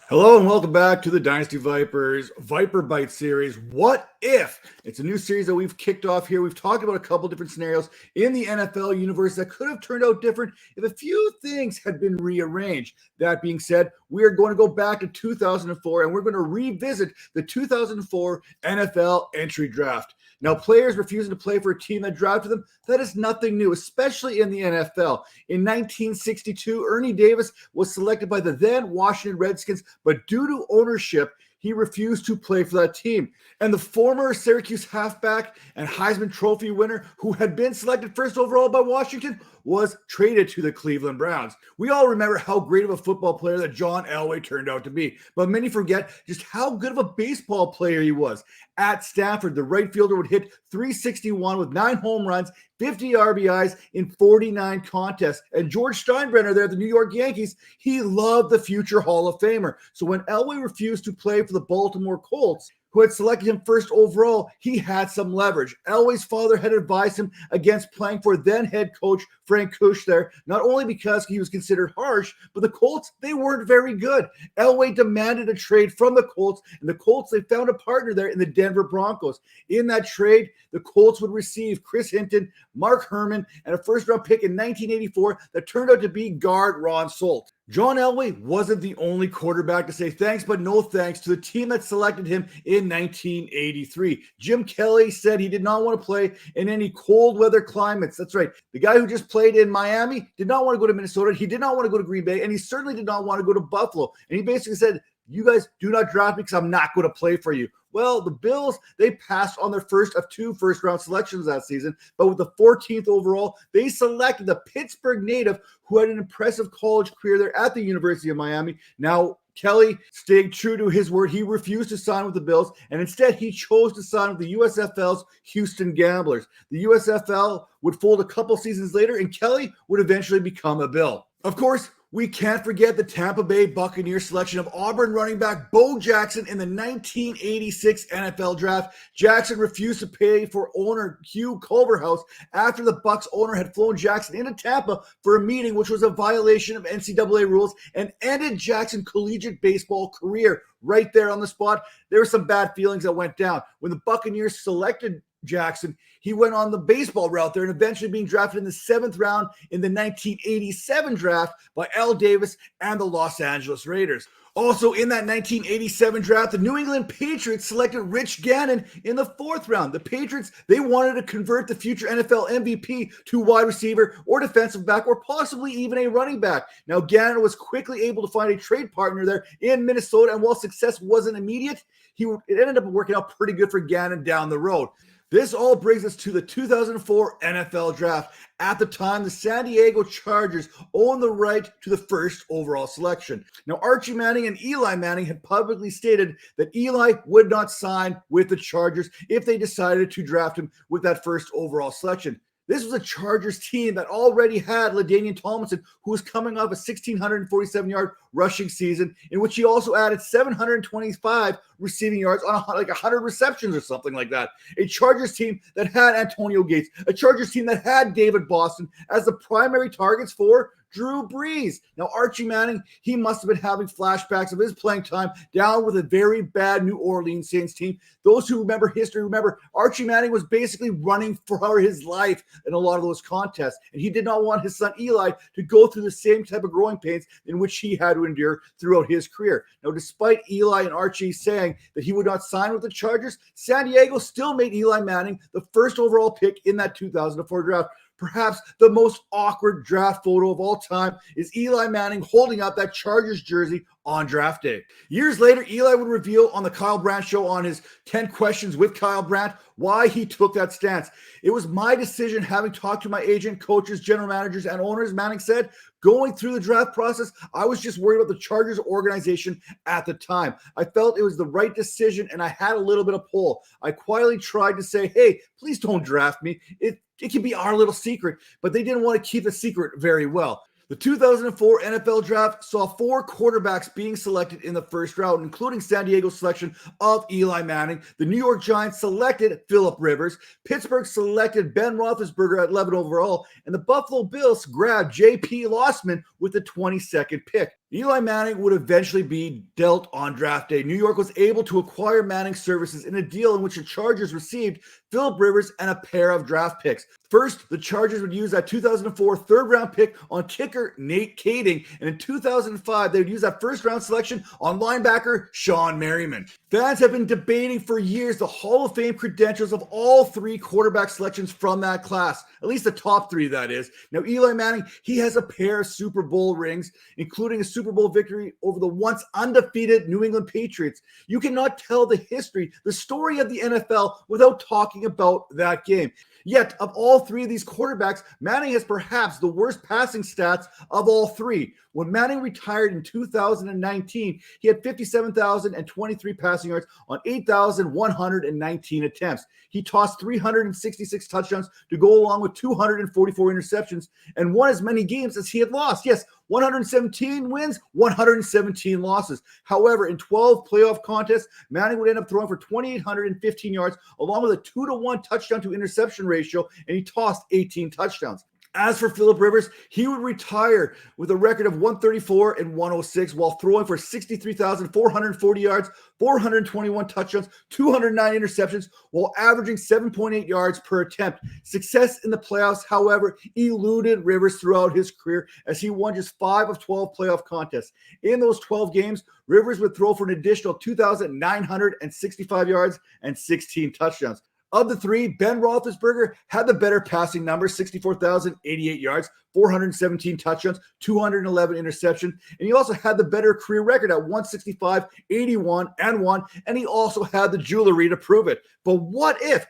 Hello and welcome back to the Dynasty Vipers Viper Bite series. What if? It's a new series that we've kicked off here. We've talked about a couple different scenarios in the NFL universe that could have turned out different if a few things had been rearranged. That being said, we are going to go back to 2004 and we're going to revisit the 2004 NFL entry draft. Now, players refusing to play for a team that drafted them, that is nothing new, especially in the NFL. In 1962, Ernie Davis was selected by the then Washington Redskins, but due to ownership, he refused to play for that team. And the former Syracuse halfback and Heisman Trophy winner, who had been selected first overall by Washington, was traded to the Cleveland Browns. We all remember how great of a football player that John Elway turned out to be, but many forget just how good of a baseball player he was. At Stanford, the right fielder would hit .361 with 9 home runs, 50 RBIs in 49 contests. And George Steinbrenner there at the New York Yankees, he loved the future Hall of Famer. So when Elway refused to play for the Baltimore Colts, who had selected him first overall, he had some leverage. Elway's father had advised him against playing for then head coach Frank Kush there, not only because he was considered harsh, but the Colts, they weren't very good. Elway demanded a trade from the Colts, and the Colts, they found a partner there in the Denver Broncos. In that trade, the Colts would receive Chris Hinton, Mark Herman, and a first-round pick in 1984 that turned out to be guard Ron Solt. John Elway wasn't the only quarterback to say thanks, but no thanks to the team that selected him in 1983. Jim Kelly said he did not want to play in any cold weather climates. That's right. The guy who just played in Miami did not want to go to Minnesota. He did not want to go to Green Bay, and he certainly did not want to go to Buffalo. And he basically said, you guys do not draft me because I'm not going to play for you. Well, the Bills, they passed on their first of 2 first-round selections that season, but with the 14th overall, they selected the Pittsburgh native who had an impressive college career there at the University of Miami. Now, Kelly stayed true to his word. He refused to sign with the Bills, and instead he chose to sign with the USFL's Houston Gamblers. The USFL would fold a couple seasons later, and Kelly would eventually become a Bill. Of course, we can't forget the Tampa Bay Buccaneers selection of Auburn running back Bo Jackson in the 1986 NFL Draft. Jackson refused to pay for owner Hugh Culverhouse after the Bucs owner had flown Jackson into Tampa for a meeting which was a violation of NCAA rules and ended Jackson's collegiate baseball career right there on the spot. There were some bad feelings that went down. When the Buccaneers selected Jackson, he went on the baseball route there and eventually being drafted in the 7th round in the 1987 draft by Al Davis and the Los Angeles Raiders. Also in that 1987 draft, the New England Patriots selected Rich Gannon in the 4th round. The Patriots, they wanted to convert the future NFL MVP to wide receiver or defensive back or possibly even a running back. Now, Gannon was quickly able to find a trade partner there in Minnesota, and while success wasn't immediate, it ended up working out pretty good for Gannon down the road. This all brings us to the 2004 NFL Draft. At the time, the San Diego Chargers owned the right to the first overall selection. Now, Archie Manning and Eli Manning had publicly stated that Eli would not sign with the Chargers if they decided to draft him with that first overall selection. This was a Chargers team that already had LaDainian Tomlinson, who was coming off a 1,647-yard rushing season, in which he also added 725 receiving yards on like 100 receptions or something like that. A Chargers team that had Antonio Gates, a Chargers team that had David Boston as the primary targets for Drew Brees. Now, Archie Manning, he must have been having flashbacks of his playing time down with a very bad New Orleans Saints team. Those who remember history remember Archie Manning was basically running for his life in a lot of those contests, and he did not want his son Eli to go through the same type of growing pains in which he had to endure throughout his career. Now, despite Eli and Archie saying that he would not sign with the Chargers, San Diego still made Eli Manning the first overall pick in that 2004 draft. Perhaps the most awkward draft photo of all time is Eli Manning holding up that Chargers jersey on draft day. Years later, Eli would reveal on the Kyle Brandt show on his 10 questions with Kyle Brandt why he took that stance. It was my decision, having talked to my agent, coaches, general managers, and owners, Manning said. Going through the draft process, I was just worried about the Chargers organization at the time. I felt it was the right decision, and I had a little bit of pull. I quietly tried to say, hey, please don't draft me. It can be our little secret, but they didn't want to keep a secret very well. The 2004 NFL Draft saw 4 quarterbacks being selected in the first round, including San Diego's selection of Eli Manning. The New York Giants selected Phillip Rivers. Pittsburgh selected Ben Roethlisberger at 11 overall, and the Buffalo Bills grabbed J.P. Lossman with the 22nd pick. Eli Manning would eventually be dealt on draft day. New York was able to acquire Manning's services in a deal in which the Chargers received Phillip Rivers and a pair of draft picks. First, the Chargers would use that 2004 third-round pick on kicker Nate Kading, and in 2005, they would use that first-round selection on linebacker Sean Merriman. Fans have been debating for years the Hall of Fame credentials of all 3 quarterback selections from that class, at least the top 3, that is. Now, Eli Manning, he has a pair of Super Bowl rings, including a Super Bowl victory over the once undefeated New England Patriots. You cannot tell the history, the story of the NFL without talking about that game. Yet, of all 3 of these quarterbacks, Manning has perhaps the worst passing stats of all 3. When Manning retired in 2019, he had 57,023 passing yards on 8,119 attempts. He tossed 366 touchdowns to go along with 244 interceptions and won as many games as he had lost. Yes, 117 wins, 117 losses. However, in 12 playoff contests, Manning would end up throwing for 2,815 yards, along with a 2-to-1 touchdown to interception ratio, and he tossed 18 touchdowns. As for Phillip Rivers, he would retire with a record of 134 and 106 while throwing for 63,440 yards, 421 touchdowns, 209 interceptions, while averaging 7.8 yards per attempt. Success in the playoffs, however, eluded Rivers throughout his career as he won just 5 of 12 playoff contests. In those 12 games, Rivers would throw for an additional 2,965 yards and 16 touchdowns. Of the 3, Ben Roethlisberger had the better passing numbers, 64,088 yards, 417 touchdowns, 211 interceptions, and he also had the better career record at 165, 81, and 1, and he also had the jewelry to prove it. But what if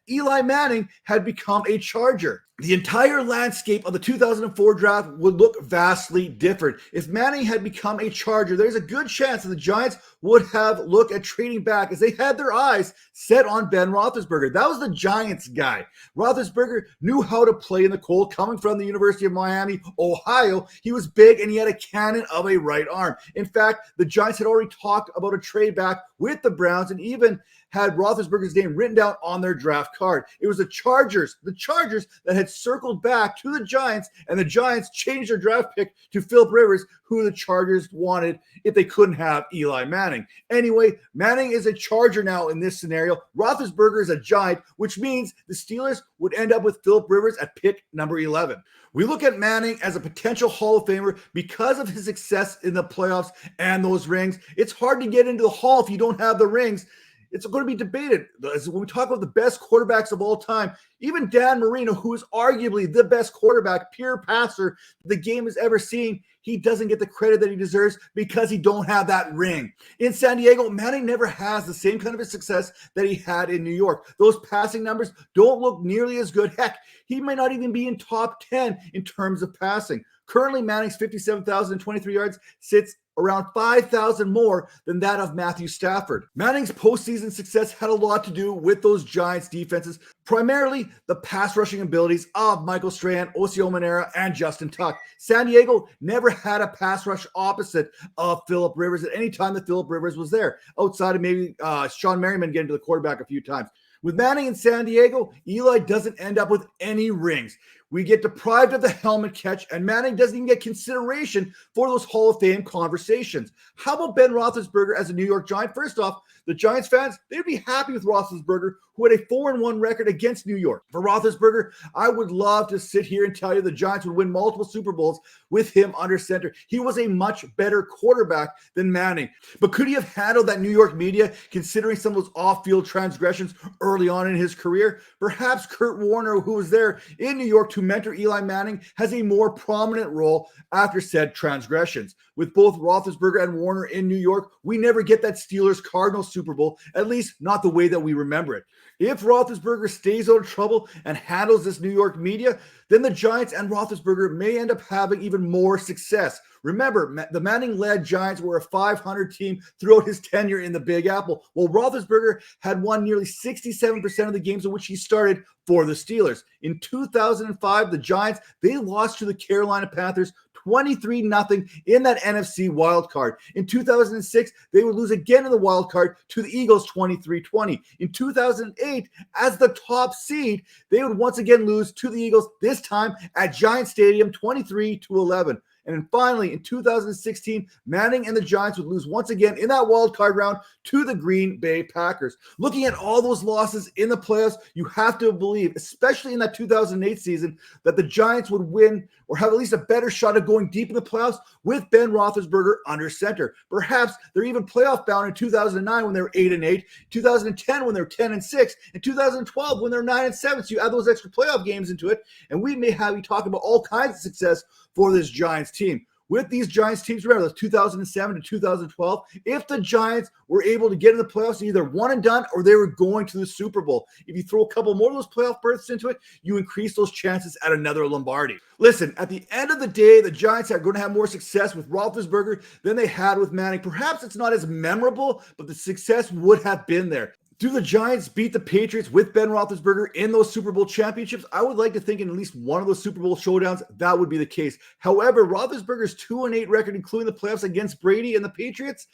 Eli Manning had become a Charger? The entire landscape of the 2004 draft would look vastly different. If Manning had become a Charger, there's a good chance that the Giants would have looked at trading back as they had their eyes set on Ben Roethlisberger. That was the Giants guy. Roethlisberger knew how to play in the cold. Coming from the University of Miami, Ohio, he was big and he had a cannon of a right arm. In fact, the Giants had already talked about a trade back with the Browns and even had Roethlisberger's name written down on their draft card. It was the Chargers that had circled back to the Giants, and the Giants changed their draft pick to Phillip Rivers, who the Chargers wanted if they couldn't have Eli Manning. Anyway, Manning is a Charger now in this scenario. Roethlisberger is a Giant, which means the Steelers would end up with Phillip Rivers at pick number 11. We look at Manning as a potential Hall of Famer because of his success in the playoffs and those rings. It's hard to get into the Hall if you don't have the rings. It's going to be debated. When we talk about the best quarterbacks of all time, even Dan Marino, who is arguably the best quarterback, pure passer the game has ever seen, he doesn't get the credit that he deserves because he don't have that ring. In San Diego, Manning never has the same kind of a success that he had in New York. Those passing numbers don't look nearly as good. Heck, he might not even be in top 10 in terms of passing. Currently, Manning's 57,023 yards sits around 5,000 more than that of Matthew Stafford. Manning's postseason success had a lot to do with those Giants defenses, primarily the pass rushing abilities of Michael Strahan, Osio Manera, and Justin Tuck. San Diego never had a pass rush opposite of Phillip Rivers at any time that Phillip Rivers was there, outside of maybe Sean Merriman getting to the quarterback a few times. With Manning in San Diego, Eli doesn't end up with any rings. We get deprived of the helmet catch, and Manning doesn't even get consideration for those Hall of Fame conversations. How about Ben Roethlisberger as a New York Giant? First off, the Giants fans, they'd be happy with Roethlisberger, who had a 4-1 record against New York. For Roethlisberger, I would love to sit here and tell you the Giants would win multiple Super Bowls with him under center. He was a much better quarterback than Manning. But could he have handled that New York media, considering some of those off-field transgressions early on in his career? Perhaps Kurt Warner, who was there in New York to mentor Eli Manning, has a more prominent role after said transgressions. With both Roethlisberger and Warner in New York, we never get that Steelers-Cardinals Super Bowl, at least not the way that we remember it. If Roethlisberger stays out of trouble and handles this New York media, then the Giants and Roethlisberger may end up having even more success. Remember, the Manning-led Giants were a 500 team throughout his tenure in the Big Apple, while Roethlisberger had won nearly 67% of the games in which he started for the Steelers. In 2005, the Giants, they lost to the Carolina Panthers 23-0 in that NFC wild card. In 2006, they would lose again in the wild card to the Eagles 23-20. In 2008, as the top seed, they would once again lose to the Eagles, this time at Giant Stadium 23-11. And then finally, in 2016, Manning and the Giants would lose once again in that wild card round to the Green Bay Packers. Looking at all those losses in the playoffs, you have to believe, especially in that 2008 season, that the Giants would win or have at least a better shot of going deep in the playoffs with Ben Roethlisberger under center. Perhaps they're even playoff bound in 2009 when they were 8-8, 2010 when they were 10-6, and 2012 when they're 9-7. So you add those extra playoff games into it, and we may have you talking about all kinds of success for this Giants team. With these Giants teams, remember, that's 2007 to 2012, if the Giants were able to get in the playoffs, either one and done or they were going to the Super Bowl. If you throw a couple more of those playoff berths into it, you increase those chances at another Lombardi. Listen, at the end of the day, the Giants are going to have more success with Roethlisberger than they had with Manning. Perhaps it's not as memorable, but the success would have been there. Do the Giants beat the Patriots with Ben Roethlisberger in those Super Bowl championships? I would like to think in at least one of those Super Bowl showdowns, that would be the case. However, Roethlisberger's 2-8 record, including the playoffs against Brady and the Patriots,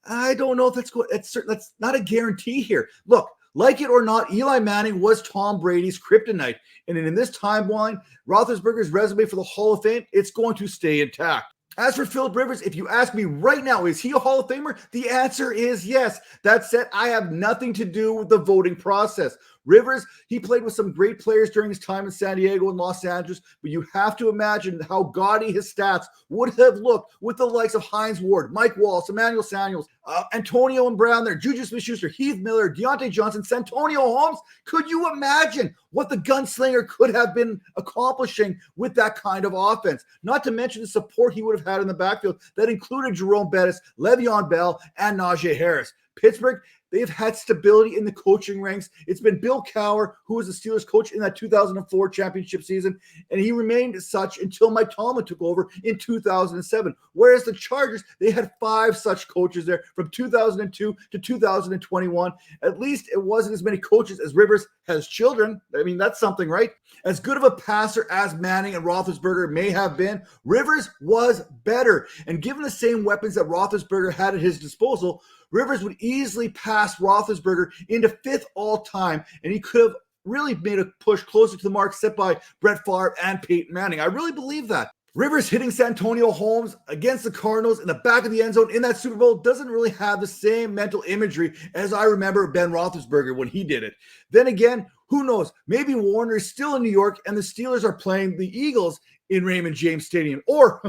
I don't know if that's good. That's not a guarantee here. Look, like it or not, Eli Manning was Tom Brady's kryptonite. And in this timeline, Roethlisberger's resume for the Hall of Fame, it's going to stay intact. As for Phillip Rivers, if you ask me right now, is he a Hall of Famer? The answer is yes. That said, I have nothing to do with the voting process. Rivers, he played with some great players during his time in San Diego and Los Angeles, but you have to imagine how gaudy his stats would have looked with the likes of Hines Ward, Mike Wallace, Emmanuel Samuels, Antonio and Brown there, Juju Smith-Schuster, Heath Miller, Deontay Johnson, Santonio Holmes. Could you imagine what the gunslinger could have been accomplishing with that kind of offense? Not to mention the support he would have had in the backfield that included Jerome Bettis, Le'Veon Bell, and Najee Harris. Pittsburgh, they've had stability in the coaching ranks. It's been Bill Cowher, who was the Steelers coach in that 2004 championship season, and he remained as such until Mike Tomlin took over in 2007. Whereas the Chargers, they had 5 such coaches there from 2002 to 2021. At least it wasn't as many coaches as Rivers has children. I mean, that's something, right? As good of a passer as Manning and Roethlisberger may have been, Rivers was better. And given the same weapons that Roethlisberger had at his disposal, Rivers would easily pass Roethlisberger into 5th all-time, and he could have really made a push closer to the mark set by Brett Favre and Peyton Manning. I really believe that. Rivers hitting Santonio Holmes against the Cardinals in the back of the end zone in that Super Bowl doesn't really have the same mental imagery as I remember Ben Roethlisberger when he did it. Then again, who knows? Maybe Warner is still in New York and the Steelers are playing the Eagles in Raymond James Stadium. Or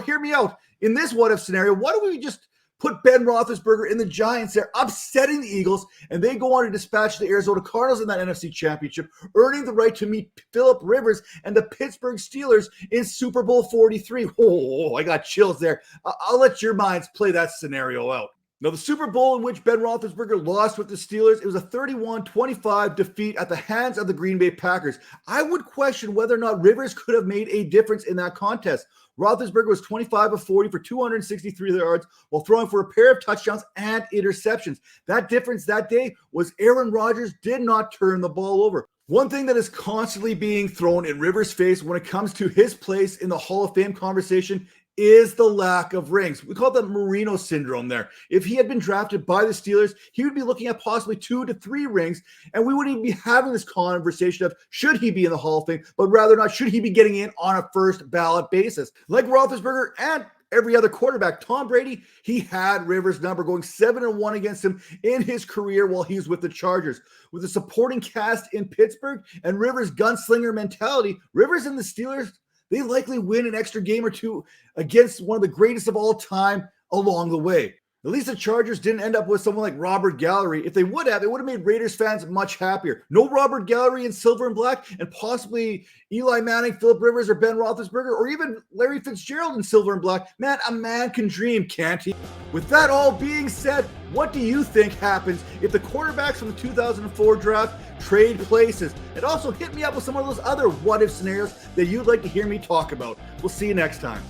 hear me out. In this what-if scenario, why don't we just put Ben Roethlisberger in the Giants there, upsetting the Eagles, and they go on to dispatch the Arizona Cardinals in that NFC Championship, earning the right to meet Phillip Rivers and the Pittsburgh Steelers in Super Bowl 43. Oh, I got chills there. I'll let your minds play that scenario out. Now, the Super Bowl in which Ben Roethlisberger lost with the Steelers, it was a 31-25 defeat at the hands of the Green Bay Packers. I would question whether or not Rivers could have made a difference in that contest. Roethlisberger was 25 of 40 for 263 yards while throwing for a pair of touchdowns and interceptions. That difference that day was Aaron Rodgers did not turn the ball over. One thing that is constantly being thrown in Rivers' face when it comes to his place in the Hall of Fame conversation is the lack of rings. We call it the Marino syndrome there. If he had been drafted by the Steelers, he would be looking at possibly 2 to 3 rings, and we wouldn't even be having this conversation of should he be in the Hall of Fame, but rather not should he be getting in on a first ballot basis. Like Roethlisberger and every other quarterback, Tom Brady, he had Rivers' number, going 7-1 against him in his career while he was with the Chargers. With a supporting cast in Pittsburgh and Rivers' gunslinger mentality, Rivers and the Steelers, they likely win an extra game or two against one of the greatest of all time along the way. At least the Chargers didn't end up with someone like Robert Gallery. If they would have, it would have made Raiders fans much happier. No Robert Gallery in silver and black, and possibly Eli Manning, Phillip Rivers, or Ben Roethlisberger, or even Larry Fitzgerald in silver and black. Man, a man can dream, can't he? With that all being said, what do you think happens if the quarterbacks from the 2004 draft trade places? And also hit me up with some of those other what-if scenarios that you'd like to hear me talk about. We'll see you next time.